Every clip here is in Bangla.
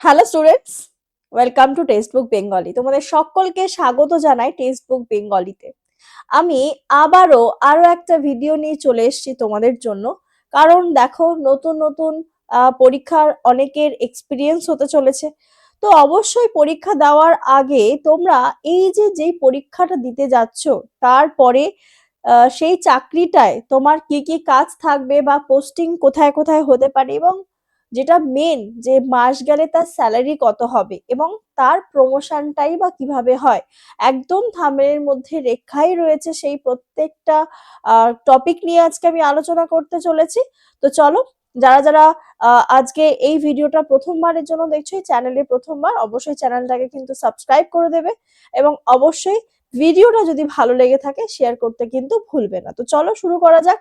Hello students, welcome to text book Bengali. তোমাদের সকলকে স্বাগত জানাই টেক্সট বুক বেঙ্গলিতে। আমি আরো একটা ভিডিও নিয়ে চলে এসেছি তোমাদের জন্য। কারণ দেখো, নতুন নতুন পরীক্ষার অনেকের এক্সপিরিয়েন্স হতে চলেছে। তো অবশ্যই পরীক্ষা দেওয়ার আগে তোমরা যেই পরীক্ষাটা দিতে যাচ্ছ, তারপরে সেই চাকরিটায় তোমার কি কি কাজ থাকবে বা পোস্টিং কোথায় কোথায় হতে পারে, এবং যেটা মেন, যে মাস গেলে তার স্যালারি কত হবে এবং তার প্রমোশনটাই বা কিভাবে হয়, একদম থাম্বনেলের মধ্যে লেখাই রয়েছে। সেই প্রত্যেকটা টপিক নিয়ে আজকে আমি আলোচনা করতে চলেছি। তো চলো, যারা যারা আজকে এই ভিডিওটা প্রথমবারের জন্য দেখছো, এই চ্যানেলে প্রথমবার, অবশ্যই চ্যানেলটাকে কিন্তু সাবস্ক্রাইব করে দেবে এবং অবশ্যই ভিডিওটা যদি ভালো লেগে থাকে শেয়ার করতে কিন্তু ভুলবে না। তো চলো শুরু করা যাক।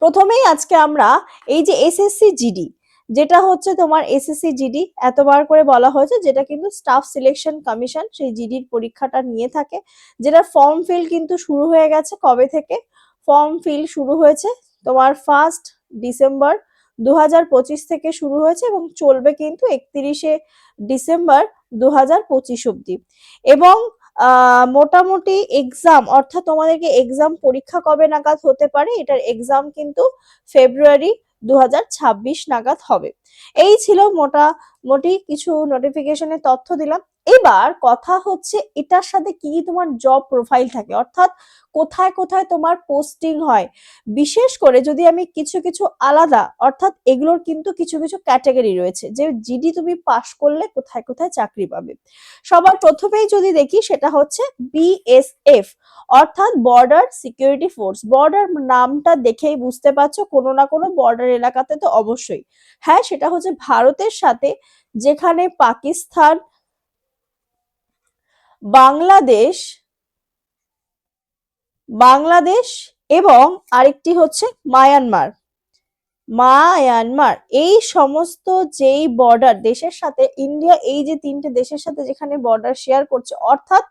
প্রথমেই আজকে আমরা এই যে এসএসসি জিডি, যেটা হচ্ছে তোমার এসএসসি জিডি এতবার করে বলা হয়েছে, যেটা কিন্তু স্টাফ সিলেকশন কমিশন সেই জিডির পরীক্ষাটা নিয়ে থাকে, যেটা ফর্ম ফিল কিন্তু শুরু হয়ে গেছে। কবে থেকে ফর্ম ফিল শুরু হয়েছে? তোমার 1 ডিসেম্বর 2025 থেকে শুরু হয়েছে এবং চলবে কিন্তু 31 ডিসেম্বর 2025 অব্দি। এবং মোটামুটি এক্সাম, অর্থাৎ তোমাদেরকে এক্সাম পরীক্ষা কবে নাগাদ হতে পারে, এটার এক্সাম কিন্তু ফেব্রুয়ারি 2026 নাগাদ হবে। এই ছিল মোটামুটি কিছু নোটিফিকেশনের তথ্য দিলাম। এবার কথা হচ্ছে এটার সাথে কি তোমার জব প্রোফাইল থাকে, অর্থাৎ কোথায় কোথায় তোমার পোস্টিং হয়। বিশেষ করে যদি আমি কিছু কিছু আলাদা, অর্থাৎ এগুলোর কিন্তু কিছু কিছু ক্যাটাগরি রয়েছে, যে জিডি তুমি পাশ করলে কোথায় কোথায় চাকরি পাবে। সবার প্রথমেই যদি দেখি, সেটা হচ্ছে বিএসএফ, অর্থাৎ বর্ডার সিকিউরিটি ফোর্স। বর্ডার নামটা দেখেই বুঝতে পারছো, কোনো না কোনো বর্ডার এলাকাতে তো অবশ্যই। হ্যাঁ, সেটা হচ্ছে ভারতের সাথে, যেখানে পাকিস্তান, বাংলাদেশ বাংলাদেশ এবং আরেকটি হচ্ছে মায়ানমার। মায়ানমার, এই সমস্ত যেই বর্ডার দেশের সাথে ইন্ডিয়া, এই যে তিনটে দেশের সাথে যেখানে বর্ডার শেয়ার করছে, অর্থাৎ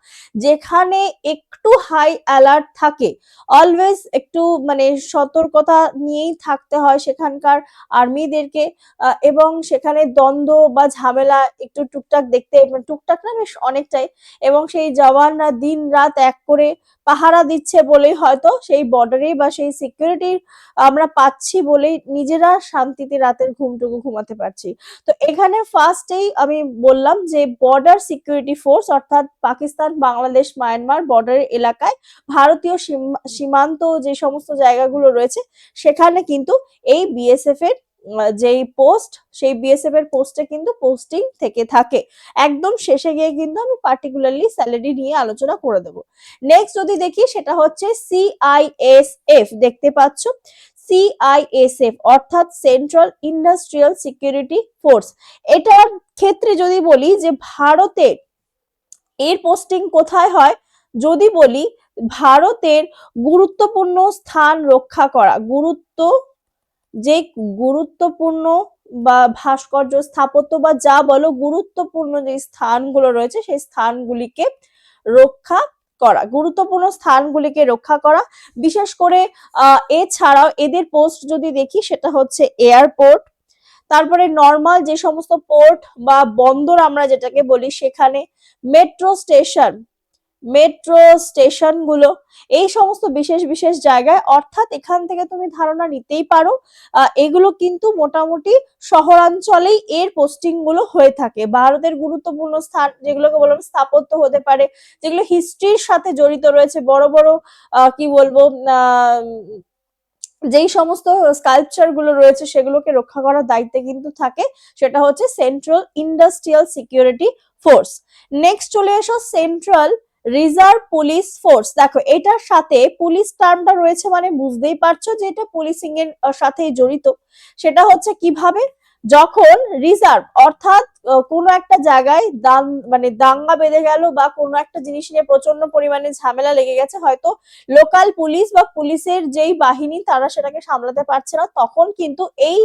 যেখানে একটু হাই অ্যালার্ট থাকে, অলওয়েজ একটু মানে সতর্কতা নিয়েই থাকতে হয় সেখানকার আর্মিদেরকে। এবং সেখানে দ্বন্দ্ব বা ঝামেলা একটু টুকটাক দেখতে, টুকটাক না, বেশ অনেকটাই। এবং সেই জওয়ানরা দিন রাত এক করে পাহারা দিচ্ছে বলেই হয়তো সেই বর্ডারে বা সেই সিকিউরিটির আমরা পাচ্ছি বলেই নিজেরা শান্তিতে রাতের ঘুমটুকু ঘুমাতে পারছি। তো এখানে ফার্স্টেই আমি বললাম যে বর্ডার সিকিউরিটি ফোর্স, অর্থাৎ পাকিস্তান, বাংলাদেশ, মায়ানমার বর্ডারের এলাকায় ভারতীয় সীমান্ত যে সমস্ত জায়গাগুলো রয়েছে, সেখানে কিন্তু এই বিএসএফ এর যেই পোস্ট, সেই বিএসএফ এর পোস্টে কিন্তু পোস্টিং থেকে থাকে। একদম শেষে গিয়ে কিন্তু আমি পার্টিকুলারলি স্যালারি নিয়ে আলোচনা করে দেবো। নেক্সট যদি দেখি, সেটা হচ্ছে সিআইএসএফ, দেখতে পাচ্ছ সিআইএসএফ, অর্থাৎ সেন্ট্রাল ইন্ডাস্ট্রিয়াল সিকিউরিটি ফোর্স। এটার ক্ষেত্রে যদি বলি যে ভারতের এর পোস্টিং কোথায় হয়, যদি বলি ভারতের গুরুত্বপূর্ণ স্থান রক্ষা করা, যে গুরুত্বপূর্ণ বা ভাস্কর্য, স্থাপত্য বা যা বলো, গুরুত্বপূর্ণ যে স্থানগুলো রয়েছে সেই স্থানগুলিকে রক্ষা করা, গুরুত্বপূর্ণ স্থানগুলিকে রক্ষা করা। বিশেষ করে এছাড়াও এদের পোস্ট যদি দেখি, সেটা হচ্ছে এয়ারপোর্ট, তারপরে নর্মাল যে সমস্ত পোর্ট বা বন্দর আমরা যেটাকে বলি, সেখানে মেট্রো স্টেশন গুলো, এই সমস্ত বিশেষ বিশেষ জায়গায়। অর্থাৎ এখান থেকে তুমি ধারণা নিতেই পারো এগুলো কিন্তু মোটামুটি শহরাঞ্চলেই এর পোস্টিং গুলো হয়ে থাকে। ভারতের গুরুত্বপূর্ণ স্থান, যেগুলোকে বললাম, স্থাপত্য হতে পারে, যেগুলো হিস্ট্রির সাথে জড়িত রয়েছে, বড় বড় কি বলবো, যেই সমস্ত স্কাল্পচার গুলো রয়েছে, সেগুলোকে রক্ষা করার দায়িত্বে কিন্তু থাকে, সেটা হচ্ছে central industrial security force. Next চলে এসো সেন্ট্রাল রিজার্ভ পুলিশ ফোর্স। দেখো, এটার সাথে পুলিশ টার্মটা রয়েছে, মানে বুঝতেই পারছো যে এটা পুলিশিং এর সাথেই জড়িত। সেটা হচ্ছে কিভাবে, যখন রিজার্ভ, অর্থাৎ কোনো একটা জায়গায় দাঙ্গা বেঁধে গেল বা কোনো একটা জিনিস নিয়ে প্রচন্ড পরিমাণে ঝামেলা লেগে গেছে, হয়তো লোকাল পুলিশ বা পুলিশের যেই বাহিনী তারা সেটাকে সামলাতে পারছে না, তখন কিন্তু এই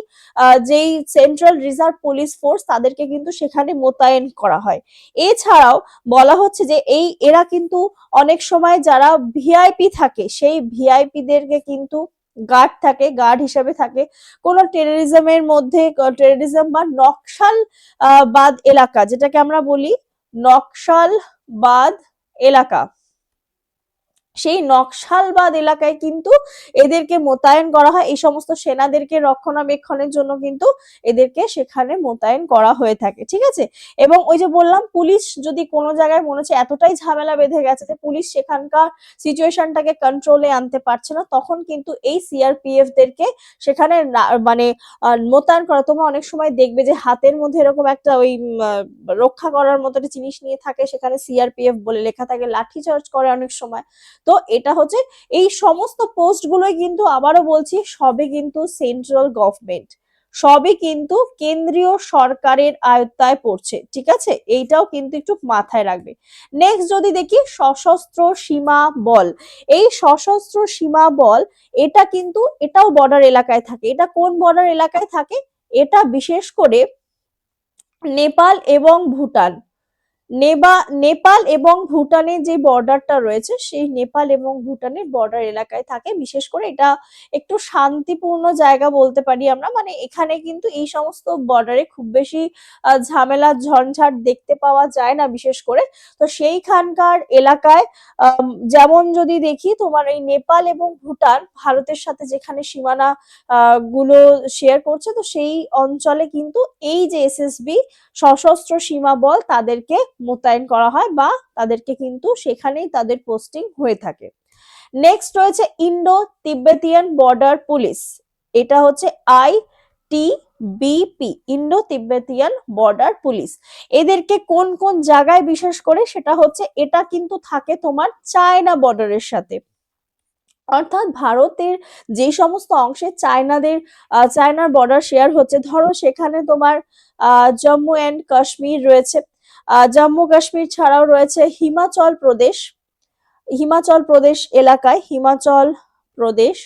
যেই সেন্ট্রাল রিজার্ভ পুলিশ ফোর্স, তাদেরকে কিন্তু সেখানে মোতায়েন করা হয়। এছাড়াও বলা হচ্ছে যে এরা কিন্তু অনেক সময় যারা ভিআইপি থাকে, সেই ভিআইপি দেরকে কিন্তু গার্ড থাকে, গার্ড হিসাবে থাকে। কোনো টেররিজমের মধ্যে, টেররিজম বা নকশাল বাদ এলাকা, যেটাকে আমরা বলি নকশাল বাদ এলাকা, সেই নকশালবাদ এলাকায় কিন্তু এদেরকে মোতায়েন করা হয়। এই সমস্ত সেনাদেরকে রক্ষণাবেক্ষণের জন্য কিন্তু এদেরকে সেখানে মোতায়েন করা হয়ে থাকে, ঠিক আছে। এবং ওই যে বললাম, পুলিশ যদি কোনো জায়গায় মনে হচ্ছে এতটাই ঝামেলা বেঁধে গেছে যে পুলিশ সেখানকার সিচুয়েশনটাকে কন্ট্রোলে আনতে পারছে না, তখন কিন্তু এই সিআরপিএফ দেরকে সেখানে মানে মোতায়েন করা। তোমরা অনেক সময় দেখবে যে হাতের মধ্যে এরকম একটা ওই রক্ষা করার মতো একটা জিনিস নিয়ে থাকে, সেখানে সিআরপিএফ বলে লেখা থাকে, লাঠি চার্জ করে অনেক সময়। তো এটা হচ্ছে, এই সমস্ত পোস্ট গুলোই কিন্তু আবারও বলছি সবই কিন্তু সেন্ট্রাল গভর্নমেন্ট, সবই কিন্তু কেন্দ্রীয় সরকারের আয়ত্তায় পড়ছে, ঠিক আছে। এইটাও কিন্তু একটু মাথায় রাখবে। নেক্সট যদি দেখি সশস্ত্র সীমা বল, এই সশস্ত্র সীমা বল এটা কিন্তু এটাও বর্ডার এলাকায় থাকে। এটা কোন বর্ডার এলাকায় থাকে? এটা বিশেষ করে নেপাল এবং ভুটান, নেপাল এবং ভুটানের যে বর্ডারটা রয়েছে, সেই নেপাল এবং ভুটানের বর্ডার এলাকায় থাকে। বিশেষ করে এটা একটু শান্তিপূর্ণ জায়গা বলতে পারি আমরা, মানে এখানে কিন্তু এই সমস্ত বর্ডারে খুব বেশি ঝামেলা ঝঞ্ঝাট দেখতে পাওয়া যায় না বিশেষ করে। তো সেইখানকার এলাকায় যেমন যদি দেখি, তোমার এই নেপাল এবং ভুটান ভারতের সাথে যেখানে সীমানা গুলো শেয়ার করছে, তো সেই অঞ্চলে কিন্তু এই যে এসএসবি সশস্ত্র সীমা বল তাদেরকে মোতায়েন করা হয়, বা তাদেরকে কিন্তু সেখানেই তাদের পোস্টিং হয়ে থাকে। নেক্সট রয়েছে ইন্ডো তিব্বেতিয়ান বর্ডার পুলিশ, এটা হচ্ছে ITBP, Indo Tibetan border police. এদেরকে কোন কোন জায়গায় বিশেষ করে, সেটা হচ্ছে এটা কিন্তু থাকে তোমার চায়না বর্ডারের সাথে, অর্থাৎ ভারতের যে সমস্ত অংশে চায়নার বর্ডার শেয়ার হচ্ছে, ধরো সেখানে তোমার জম্মু এন্ড কাশ্মীর রয়েছে, জম্মু কাশ্মীর ছাড়াও রয়েছে হিমাচল প্রদেশ এলাকায়, হিমাচল প্রদেশ।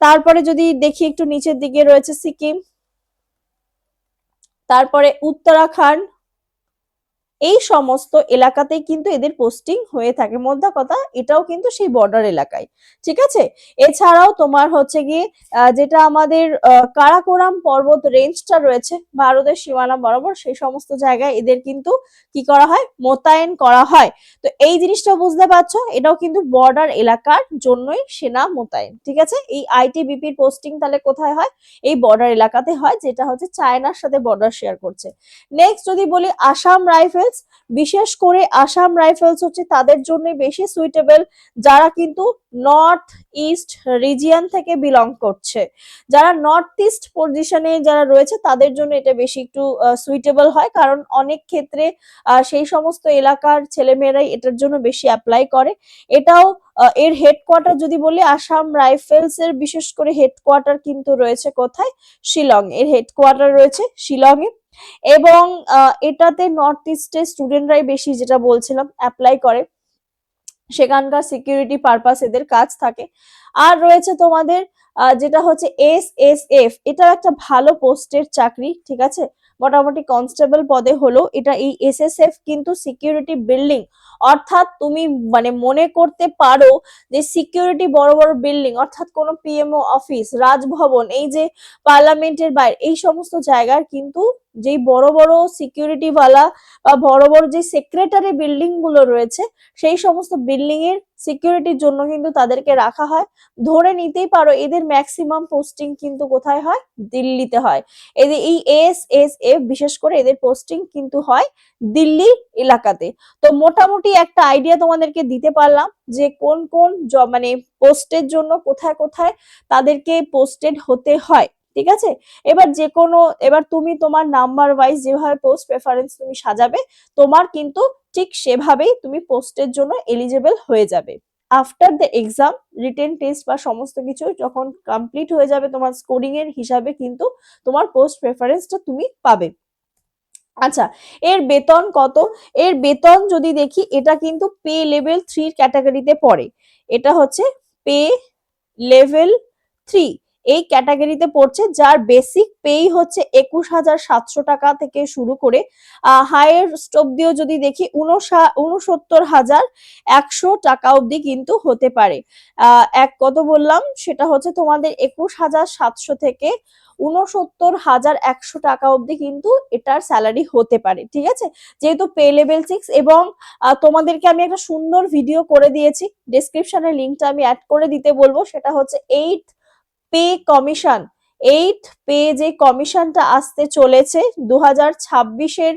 তারপরে যদি দেখি একটু নিচের দিকে রয়েছে সিকিম, তারপরে উত্তরাখণ্ড, এই সমস্ত এলাকাতেই কিন্তু এদের পোস্টিং হয়ে থাকে। মোদ্দা কথা এটাও কিন্তু সেই বর্ডার এলাকায়, ঠিক আছে। এছাড়াও তোমার হচ্ছে গিয়ে যেটা আমাদের কারাকোরাম পর্বত রেঞ্জটা রয়েছে ভারতের সীমানা বরাবর, সেই সমস্ত জায়গায় এদের কিন্তু কি করা হয়, মোতায়েন করা হয়। তো এই জিনিসটা বুঝতে পারছো, এটাও কিন্তু বর্ডার এলাকার জন্যই সেনা মোতায়েন, ঠিক আছে। এই ITBPর পোস্টিং তাহলে কোথায় হয়? এই বর্ডার এলাকাতে হয়, যেটা হচ্ছে চায়নার সাথে বর্ডার শেয়ার করছে। নেক্সট যদি বলি আসাম রাইফেলস, বিশেষ করে আসাম রাইফেলস হচ্ছে তাদের জন্য বেশি সুইটেবল যারা কিন্তু নর্থ ইস্ট রিজিয়ন থেকে বিলং করছে। যারা নর্থ ইস্ট পজিশনে যারা রয়েছে তাদের জন্য এটা বেশি একটু সুইটেবল হয়, কারণ অনেক ক্ষেত্রে সেই সমস্ত এলাকার ছেলেমেয়েরাই এটার জন্য বেশি অ্যাপ্লাই করে। এটাও এর হেডকোয়ার্টার যদি বলি, আসাম রাইফেলস এর বিশেষ করে হেডকোয়ার্টার কিন্তু রয়েছে কোথায়? শিলং, এর হেডকোয়ার্টার রয়েছে শিলং এ। এবং এটাতে নর্থ ইস্টের স্টুডেন্টরাই বেশি, যেটা বলছিলাম, অ্যাপ্লাই করে, সেখানকার সিকিউরিটি পারপাস এদের কাজ থাকে। আর রয়েছে তোমাদের যেটা হচ্ছে SSF, এটা একটা ভালো পোস্টের চাকরি, ঠিক আছে, মোটামুটি কনস্টেবল পদে হলো এটা। এই SSF কিন্তু সিকিউরিটি বিল্ডিং, অর্থাৎ তুমি মানে মনে করতে পারো যে সিকিউরিটি বড় বড় বিল্ডিং, অর্থাৎ কোনো PMO অফিস, রাজভবন, এই যে পার্লামেন্টের বাইরে, এই সমস্ত জায়গার কিন্তু যেই বড় বড় সিকিউরিটি ওয়ালা বা বড় বড় যে সেক্রেটারি বিল্ডিং গুলো রয়েছে, সেই সমস্ত বিল্ডিং এর সিকিউরিটির জন্য কিন্তু তাদেরকে রাখা হয়। ধরে নিতেই পারো এদের ম্যাক্সিমাম পোস্টিং কিন্তু কোথায় হয়? দিল্লিতে হয়। এদের এই SSF বিশেষ করে এদের পোস্টিং কিন্তু হয় দিল্লি এলাকাতে। তো মোটামুটি একটা আইডিয়া তোমাদেরকে দিতে পারলাম যে কোন কোন মানে পোস্টের জন্য কোথায় কোথায় তাদেরকে পোস্টেড হতে হয়, ঠিক আছে। এবার তুমি তোমার নাম্বার ওয়াইজ যেভাবে পোস্ট প্রেফারেন্স তুমি সাজাবে, তোমার কিন্তু ঠিক সেভাবেই তুমি পোস্টের জন্য এলিজেবল হয়ে যাবে। After the exam, written test বা সমস্ত কিছু যখন কমপ্লিট হয়ে যাবে, তোমার স্কোরিং এর হিসাবে কিন্তু তোমার পোস্ট প্রেফারেন্সটা তুমি পাবে। আচ্ছা, এর বেতন কত? এর বেতন যদি দেখি, এটা কিন্তু পে লেভেল 3 ক্যাটাগরিতে পড়ে। এটা হচ্ছে পে লেভেল 3। এই ক্যাটাগরিতে পড়ছে, যার বেসিক পেই হচ্ছে 21,700 টাকা থেকে শুরু করে হাইয়েস্ট অব্দিও যদি দেখি 69,100 টাকা অব্দি কিন্তু হতে পারে। এক কত বললাম, সেটা হচ্ছে তোমাদের 21,700 থেকে 69,100 টাকা অব্দি কিন্তু এটার স্যালারি হতে পারে, ঠিক আছে। যেহেতু পে লেভেল 6 এবং তোমাদেরকে আমি একটা সুন্দর ভিডিও করে দিয়েছি, ডেসক্রিপশনের লিঙ্কটা আমি অ্যাড করে দিতে বলবো, সেটা হচ্ছে 8 পে কমিশন। 8 পে যে কমিশনটা আসতে চলেছে 2026-এর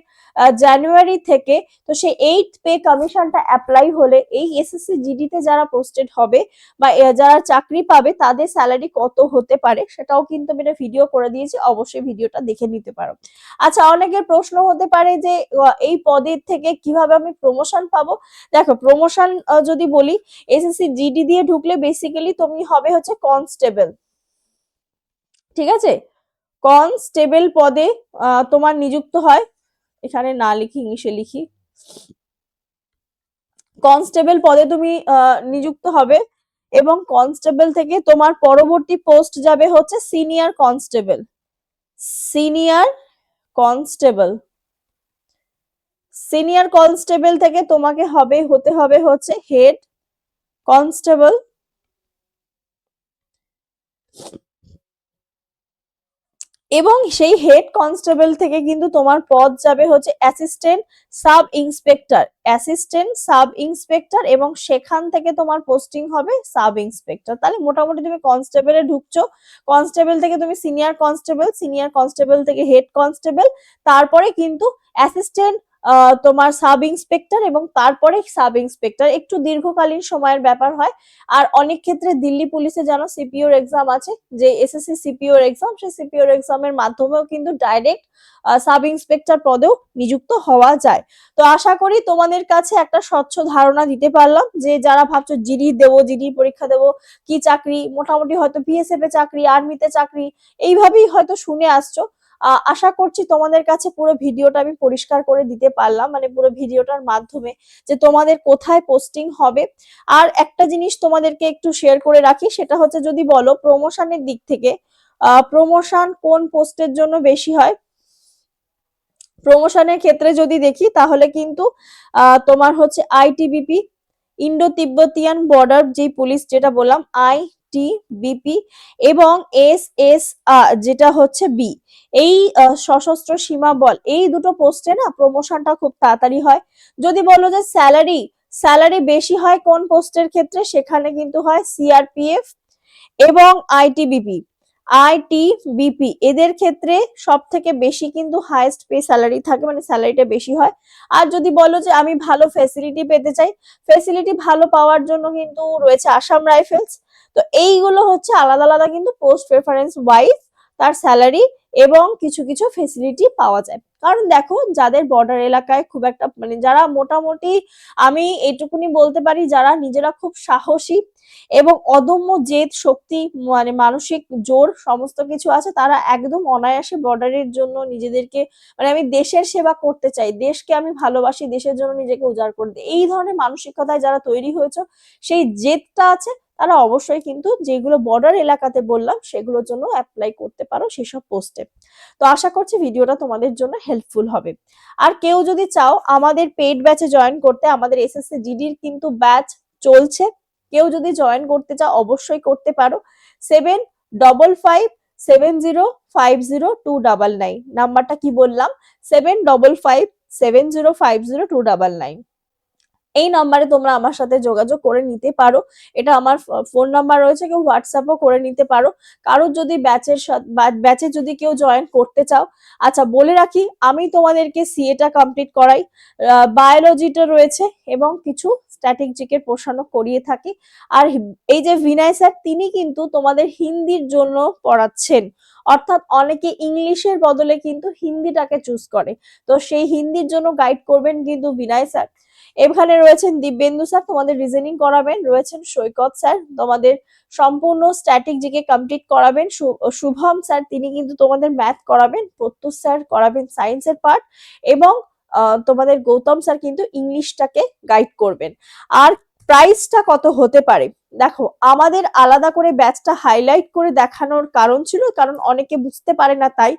জানুয়ারি থেকে, তো সেই 8 পে কমিশনটা অ্যাপ্লাই হলে এই এসএসসি জিডি তে যারা পোস্টেড হবে বা যারা চাকরি পাবে তাদের স্যালারি কত হতে পারে সেটাও কিন্তু আমি একটা ভিডিও করে দিয়েছি, অবশ্যই ভিডিওটা দেখে নিতে পারো। আচ্ছা, অনেকের প্রশ্ন হতে পারে যে এই পদের থেকে কিভাবে আমি প্রমোশন পাবো। দেখো, প্রমোশন যদি বলি, এসএসসি জিডি দিয়ে ঢুকলে বেসিক্যালি তুমি হবে হচ্ছে কনস্টেবল, ঠিক আছে। কনস্টেবল পদে তোমার নিযুক্ত হয়, এখানে না লিখি ইংলিশে লিখি, কনস্টেবল পদে তুমি নিযুক্ত হবে এবং কনস্টেবল থেকে তোমার পরবর্তী পোস্ট যাবে হচ্ছে senior constable. Senior constable, senior constable থেকে তোমাকে হতে হবে হচ্ছে হেড কনস্টেবল, এবং সেই হেড কনস্টেবল থেকে কিন্তু তোমার পদ যাবে হচ্ছে assistant sub inspector, assistant sub inspector, এবং সেখান থেকে তোমার পোস্টিং হবে সাব ইন্সপেক্টর। তাহলে মোটামুটি তুমি কনস্টেবলে ঢুকছো, কনস্টেবল থেকে তুমি সিনিয়র কনস্টেবল, সিনিয়র কনস্টেবল থেকে হেড কনস্টেবল, তারপরে কিন্তু অ্যাসিস্ট্যান্ট তোমার সাব ইন্সপেক্টর, এবং তারপরে সাব ইন্সপেক্টর। একটু দীর্ঘকালীন সময়ের ব্যাপার হয়। আর অনেক ক্ষেত্রে দিল্লি পুলিশে জানো সিপিওর এক্সাম আছে, যে এসএসসি সিপিওর এক্সাম, সেই সিপিওর এক্সামের মাধ্যমেও কিন্তু ডাইরেক্ট সাব ইন্সপেক্টর পদেও নিযুক্ত হওয়া যায়। তো আশা করি তোমাদের কাছে একটা স্বচ্ছ ধারণা দিতে পারলাম, যে যারা ভাবছো জিডি দেবো, জিডি পরীক্ষা দেবো, কি চাকরি, মোটামুটি হয়তো বিএসএফ এ চাকরি, আর্মিতে চাকরি, এইভাবেই হয়তো শুনে আসছো। আশা করছি তোমাদের কাছে পুরো ভিডিওটা আমি পরিষ্কার করে দিতে পারলাম, মানে পুরো ভিডিওটার মাধ্যমে, যে তোমাদের কোথায় পোস্টিং হবে। আর একটা জিনিস তোমাদেরকে একটু শেয়ার করে রাখি, সেটা হচ্ছে যদি বলো প্রমোশনের দিক থেকে, প্রমোশন কোন পোস্টের জন্য বেশি হয়, প্রমোশনের ক্ষেত্রে যদি দেখি তাহলে কিন্তু তোমার হচ্ছে আইটিবিপি, ইন্ডো তিব্বতিয়ান বর্ডার যে পুলিশ যেটা বললাম আইটিবিপি, এবং এস এস যেটা হচ্ছে বি, এই সশস্ত্র সীমা বল, এই দুটো পোস্টে না প্রমোশনটা খুব তাড়াতাড়ি হয়। যদি বলো যে স্যালারি, স্যালারি বেশি হয় কোন পোস্টের ক্ষেত্রে, সেখানে কিন্তু হয় সিআরপিএফ এবং আইটিবিপি। আইটিবিপি এদের ক্ষেত্রে সব থেকে বেশি কিন্তু হাইয়েস্ট পে স্যালারি থাকে, মানে স্যালারিটা বেশি হয়। আর যদি বলো যে আমি ভালো ফ্যাসিলিটি পেতে চাই, ফ্যাসিলিটি ভালো পাওয়ার জন্য কিন্তু রয়েছে আসাম রাইফেলস। তো এইগুলো হচ্ছে আলাদা আলাদা কিন্তু পোস্ট প্রেফারেন্স ওয়াইজ তার স্যালারি এবং কিছু কিছু ফেসিলিটি পাওয়া যায়। কারণ দেখো, যাদের বর্ডার এলাকায় খুব একটা, মানে যারা মোটামুটি, আমি এইটুকুনি বলতে পারি, যারা নিজেরা খুব সাহসী এবং অদম্য জেদ শক্তি, মানে মানসিক জোর সমস্ত কিছু আছে, তারা একদম অনায়াসে বর্ডারের জন্য নিজেদেরকে, মানে আমি দেশের সেবা করতে চাই, দেশকে আমি ভালোবাসি, দেশের জন্য নিজেকে উজাড় করে দিই, এই ধরনের মানসিকতায় যারা তৈরি হয়েছে, সেই জেদটা আছে, তারা অবশ্যই কিন্তু যেগুলো বর্ডার এলাকাতে বললাম সেগুলোর জন্য অ্যাপ্লাই করতে পারো সেসব পোস্টে। তো আশা করছি ভিডিওটা তোমাদের জন্য হেল্পফুল হবে। আর কেউ যদি চাও আমাদের পেইড ব্যাচে জয়েন করতে, আমাদের এসএসসি জিডির কিন্তু ব্যাচ চলছে, কেউ যদি জয়েন করতে চাও অবশ্যই করতে পারো। 7557050299 নাম্বারটা কি বললাম, 7557050299, এই নাম্বারে তোমরা আমার সাথে যোগাযোগ করে নিতে পারো। এটা আমার ফোন নাম্বার রয়েছে, কেউ হোয়াটসঅ্যাপও করে নিতে পারো। কারোর যদি ব্যাচে যদি কেউ জয়েন করতে চাও, আচ্ছা বলে রাখি, আমি তোমাদেরকে সিএটা কমপ্লিট করাই, বায়োলজিটা রয়েছে এবং কিছু স্ট্যাটিক জিকের প্রশ্ন করিয়ে থাকি। আর এই যে বিনয় স্যার, তিনি কিন্তু তোমাদের হিন্দির জন্য পড়াচ্ছেন, অর্থাৎ অনেকে ইংলিশের বদলে কিন্তু হিন্দিটাকে চুজ করে, তো সেই হিন্দির জন্য গাইড করবেন কিন্তু বিনয় স্যার। এখানে রয়েছেন দিব্যেন্দু স্যার, তোমাদের রিজনিং করাবেন, রয়েছেন সৈকত স্যার, তোমাদের সম্পূর্ণ স্ট্যাটিক জিকে কমপ্লিট করাবেন, শুভম স্যার, তিনি কিন্তু তোমাদের ম্যাথ করাবেন, প্রত্যুষ স্যার করাবেন সায়েন্সের পার্ট, এবং তোমাদের গৌতম স্যার কিন্তু ইংলিশটাকে গাইড করবেন। আর প্রাইসটা কত হতে পারে। দেখো, আমাদের আলাদা করে ব্যাচটা হাইলাইট করে দেখানোর কারণ ছিল, কারণ অনেকে বুঝতে পারে না, তাই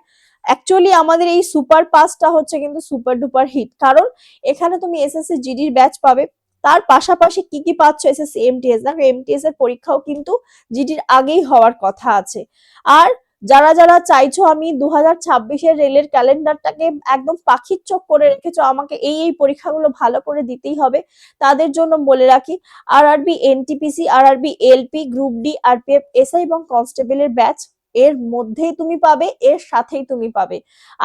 অ্যাকচুয়ালি আমাদের এই সুপার পাসটা হচ্ছে কিন্তু সুপার ডুপার হিট, কারণ এখানে তুমি এসএসসি জিডির ব্যাচ পাবে, তার পাশাপাশি কি কি পাচ্ছ, এসএসসি এমটিএস। দেখো, এমটিএস এর পরীক্ষাও কিন্তু জিডির আগেই হওয়ার কথা আছে। আর যারা যারা চাইছো আমি 2026-এর রেলের ক্যালেন্ডারটাকে একদম পাখির চোখ করে রেখেছো, আমাকে এই পরীক্ষাগুলো ভালো করে দিতেই হবে, তাদের জন্য বলে রাখি, RRB NTPC, RRB LP, group D, RPF, SI এবং কনস্টেবলের ব্যাচ এর মধ্যেই তুমি পাবে, এর সাথেই তুমি পাবে।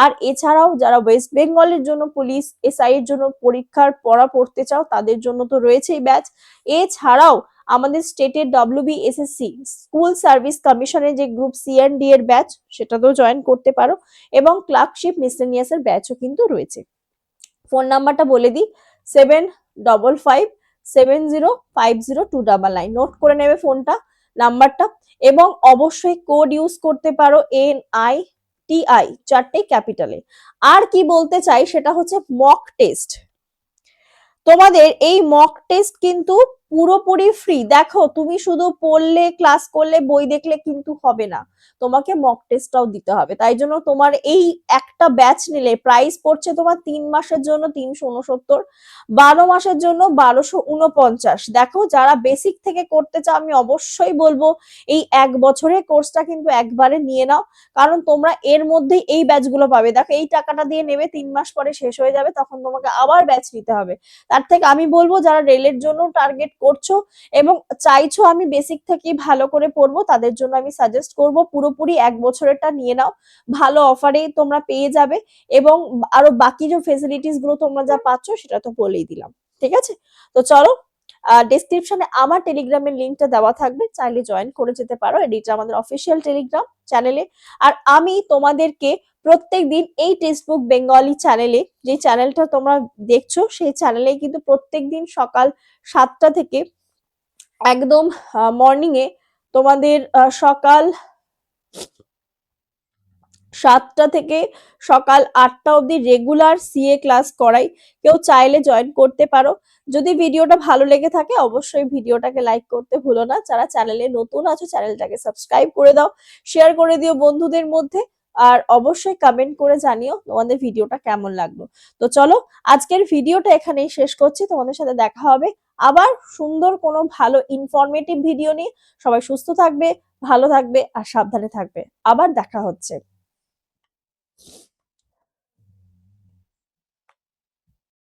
আর এছাড়াও যারা ওয়েস্ট বেঙ্গলের জন্য পুলিশ এসআই এর জন্য পরীক্ষার পড়া পড়তে চাও, তাদের জন্য তো রয়েছেই ব্যাচ। এছাড়াও আমাদের স্টেটের ডব্লিউবিএসএসসি স্কুল সার্ভিস কমিশনের যে গ্রুপ সি এন্ড ডি এর ব্যাচ, সেটাতেও জয়েন করতে পারো, এবং ক্লার্কশিপ মিসলেনিয়াস এর ব্যাচও কিন্তু রয়েছে। ফোন নাম্বারটা বলে দিই, 7557050299। নোট করে নেবে ফোনটা, নাম্বারটা, এবং অবশ্যই কোড ইউজ করতে পারো NITI, চারটে ক্যাপিটালে। আর কি বলতে চাই সেটা হচ্ছে মক টেস্ট। তোমাদের এই মক টেস্ট কিন্তু পুরোপুরি ফ্রি। দেখো, তুমি শুধু পড়লে ক্লাস করলে বই দেখলে কিন্তু হবে না, তোমাকে মক টেস্টটাও দিতে হবে। তাই জন্য তোমার এই একটা ব্যাচ নিলে প্রাইস পড়ছে তোমার 3 মাসের জন্য 369, 12 মাসের জন্য 1249। দেখো, যারা বেসিক থেকে করতে চাও আমি অবশ্যই বলবো এই 1 বছরের কোর্সটা কিন্তু একবারে নিয়ে নাও, কারণ তোমরা এর মধ্যেই এই ব্যাচগুলো পাবে। দেখো, এই টাকাটা দিয়ে নেবে, 3 মাস পরে শেষ হয়ে যাবে, তখন তোমাকে আবার ব্যাচ নিতে হবে। তার থেকে আমি বলবো যারা রেলের জন্য টার্গেট করছো এবং চাইছো আমি বেসিক থেকেই ভালো করে পড়বো, তাদের জন্য আমি সাজেস্ট করব পুরোপুরি 1 বছরেরটা নিয়ে নাও, ভালো অফারে তোমরা পেয়ে যাবে, এবং আরো বাকি যে ফেসিলিটিস গুলো তোমরা যা পাচ্ছ সেটা তো বলেই দিলাম। ঠিক আছে, তো চলো, ডেসক্রিপশনে আমার টেলিগ্রামের লিঙ্কটা দেওয়া থাকবে, চাইলে জয়েন করে যেতে পারো, এটা আমাদের অফিসিয়াল টেলিগ্রাম চ্যানেলে। আর আমি তোমাদেরকে প্রত্যেকদিন এই টেক্সটবুক বেঙ্গলি চ্যানেলে, যে চ্যানেলটা তোমরা দেখছো সেই চ্যানেলে কিন্তু প্রত্যেকদিন সকাল 7টা থেকে একদম মর্নিং এ তোমাদের সকাল 7টা থেকে সকাল 8টা অবধি রেগুলার সিএ ক্লাস করাই, কেউ চাইলে জয়েন করতে পারো। যদি ভিডিওটা ভালো লেগে থাকে অবশ্যই ভিডিওটাকে লাইক করতে ভুলো না, যারা চ্যানেলে নতুন আছো চ্যানেলটাকে সাবস্ক্রাইব করে দাও, শেয়ার করে দিও বন্ধুদের মধ্যে, আর অবশ্যই কমেন্ট করে জানিও তোমাদের ভিডিওটা কেমন লাগলো। তো চলো, আজকের ভিডিওটা এখানেই শেষ করছি, তোমাদের সাথে দেখা হবে আবার সুন্দর কোনো ভালো ইনফরমেটিভ ভিডিও নিয়ে। সবাই সুস্থ থাকবে, ভালো থাকবে আর সাবধানে থাকবে। আবার দেখা হচ্ছে।